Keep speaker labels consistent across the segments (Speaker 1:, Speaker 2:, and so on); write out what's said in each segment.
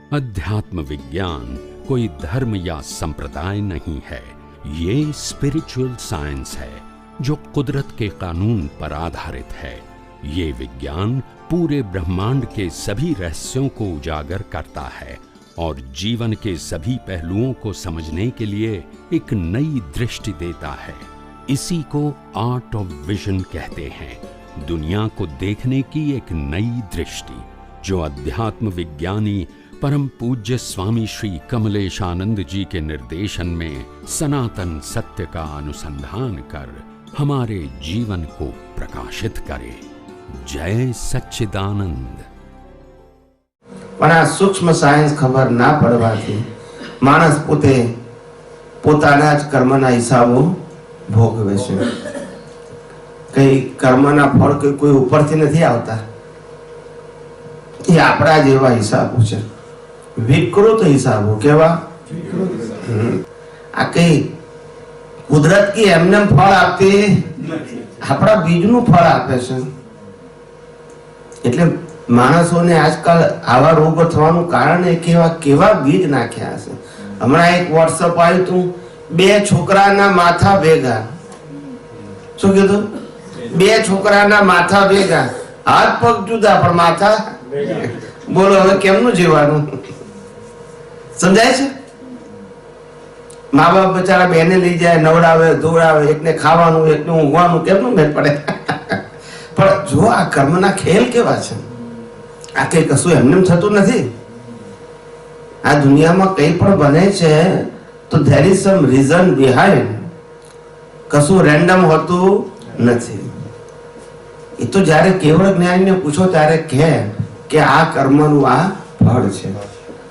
Speaker 1: अध्यात्म विज्ञान कोई धर्म या संप्रदाय नहीं है, ये स्पिरिचुअल साइंस है जो कुदरत के कानून पर आधारित है। ये विज्ञान पूरे ब्रह्मांड के सभी रहस्यों को उजागर करता है और जीवन के सभी पहलुओं को समझने के लिए एक नई दृष्टि देता है। इसी को आर्ट ऑफ विजन कहते हैं, दुनिया को देखने की एक नई दृष्टि, जो अध्यात्म विज्ञानी परम पूज्य स्वामी श्री कमलेशानंद जी के निर्देशन में सनातन सत्य का अनुसंधान कर हमारे जीवन को प्रकाशित करे। जय सच्चिदानंद।
Speaker 2: પણ આ સૂક્ષ્મ સાયન્સ ખબર ના પડવાથી માણસ પોતાના જ કર્મના હિસાબો ભોગવે છે। કઈ કર્મના ફળ કોઈ ઉપરથી નથી આવતા, એ આપણા જેવા હિસાબો છે, વિકૃત હિસાબો। કેવા? આ કઈ કુદરત કી એમને ફળ આપતી, આપણા બીજનું ફળ આપે છે। એટલે માણસોને આજકાલ આવા રોગો થવાનું કારણ એ કેવા બીજ નાખ્યા હશે। હમણાં એક વોટ્સઅપ આવ્યું હતું, 2 છોકરાના માથા ભેગા। શું કીધું? 2 છોકરાના માથા ભેગા, હાથ પગ જુદા પણ માથા। બોલો હવે કેમનું જીવવાનું? સમજાય છે? મા બાપ બચારા બેને લઈ જાય, નવડાવે ધોવડાવે, એકને ખાવાનું એકને ઊંઘવાનું, કેમનું મેળ પડે? પણ જો આ કર્મના ખેલ કેવા છે, આ કઈ કશું એમને થતું નથી। આ દુનિયામાં કઈ પણ બને છે તો there is sum reason behind, કશું રેન્ડમ હોતું નથી। એ તો જ્યારે કેવળ જ્ઞાનીને પૂછો ત્યારે કહે કે આ કર્મનું આ ફળ છે,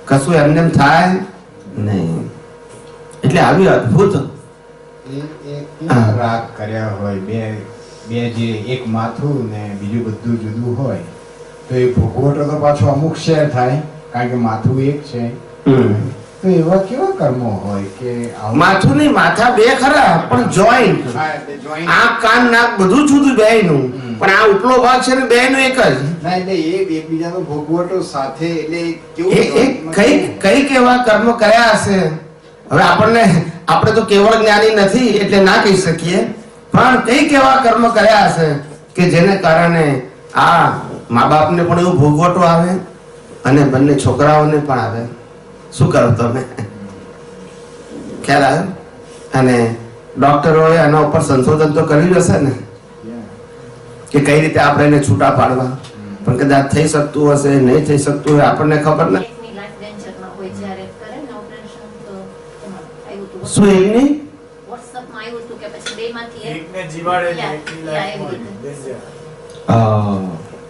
Speaker 2: કશું એમને થાય નહીં। એટલે આવી અદ્ભુત
Speaker 3: રાગ કર્યા હોય, બે જે એક માથું ને બીજું બધું જુદું હોય તો એ ભોગવટો તો પાછો અમુક શેર થાય, કારણ કે માથું એક છે। તો એવા કેવા કર્મો હોય કે
Speaker 2: માથું નહીં, માથા 2 ખરા પણ જોઈન્ટ, આંખ કાન નાક બધું જુદું બેયનું, પણ આ ઉપલો ભાગ છે ને બેયનો એક જ।
Speaker 3: ના એટલે એ એકબીજાનો ભોગવટો સાથે, એટલે કેવું
Speaker 2: કઈક એવા કર્મ કર્યા હશે। હવે આપણે તો કેવળ જ્ઞાની નથી એટલે ના કહી શકીએ, પણ કઈક એવા કર્મ કર્યા હશે કે જેને કારણે આ મા બાપને પણ એવું ભોગવટો આવે અને બંને છોકરાઓને પણ આવે। શું કરો તમે? ખ્યાલ આવ્યો? અને ડોક્ટરોએ આના ઉપર સંશોધન તો કર્યું હશે ને કે કઈ રીતે આપણે એને છૂટા પાડવા, પણ કદાચ થઈ શકતું હશે, નહીં થઈ શકતું હોય, આપણને ખબર નથી। શું એમની
Speaker 4: વોટ્સએપમાં આવ્યું હતું કે પછી બેમાંથી એકને જીવાડે ને એકની લાઈફ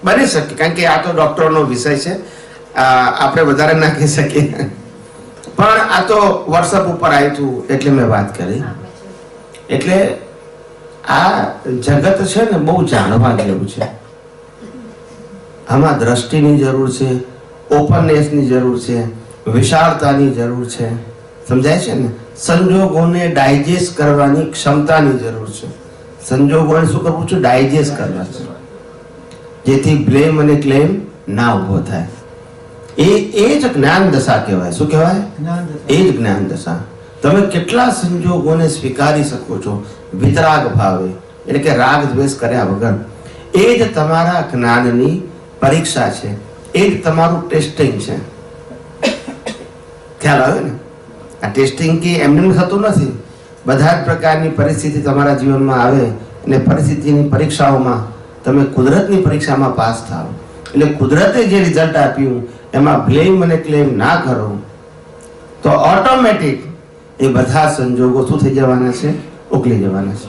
Speaker 2: બની શકે, કારણ કે આ તો ડોક્ટરનો વિષય છે, આપણે વધારે ના કહી શકીએ, પણ આ તો વોટ્સએપ ઉપર આવ્યું હતું એટલે મેં વાત કરી। એટલે આ જગત છે ને બહુ જાણવા જેવું છે, આમાં દ્રષ્ટિની જરૂર છે, ઓપનનેસની જરૂર છે, વિશાળતાની જરૂર છે। સમજાય છે ને? સંજોગોને ડાયજેસ્ટ કરવાની ક્ષમતાની જરૂર છે। સંજોગોને શું કરવું છે? ડાયજેસ્ટ કરવા છે, જેથી બ્લેમ અને ક્લેમ ના ઉભો થાય। એ જ જ્ઞાન દશા કહેવાય। શું કહેવાય? એ જ જ્ઞાન દશા। તમે કેટલા સંજોગોને સ્વીકારી શકો છો વિતરાગ ભાવે, એટલે કે રાગ દ્વેષ કર્યા વગર। એ જ તમારા જ્ઞાનની પરીક્ષા છે, એ જ તમારું ટેસ્ટિંગ છે। ખ્યાલ આવે ને? આ ટેસ્ટિંગ કે એમને થતું નથી, બધા જ પ્રકારની પરિસ્થિતિ તમારા જીવનમાં આવે અને પરિસ્થિતિની પરીક્ષાઓમાં તમે કુદરતની પરીક્ષામાં પાસ થાઓ, એટલે કુદરતે જે રિઝલ્ટ આપ્યું એમાં બ્લેમ અને ક્લેમ ના કરો તો ઓટોમેટિક એ બધા સંજોગો શું થઈ જવાના છે? ઉકલી જવાના છે।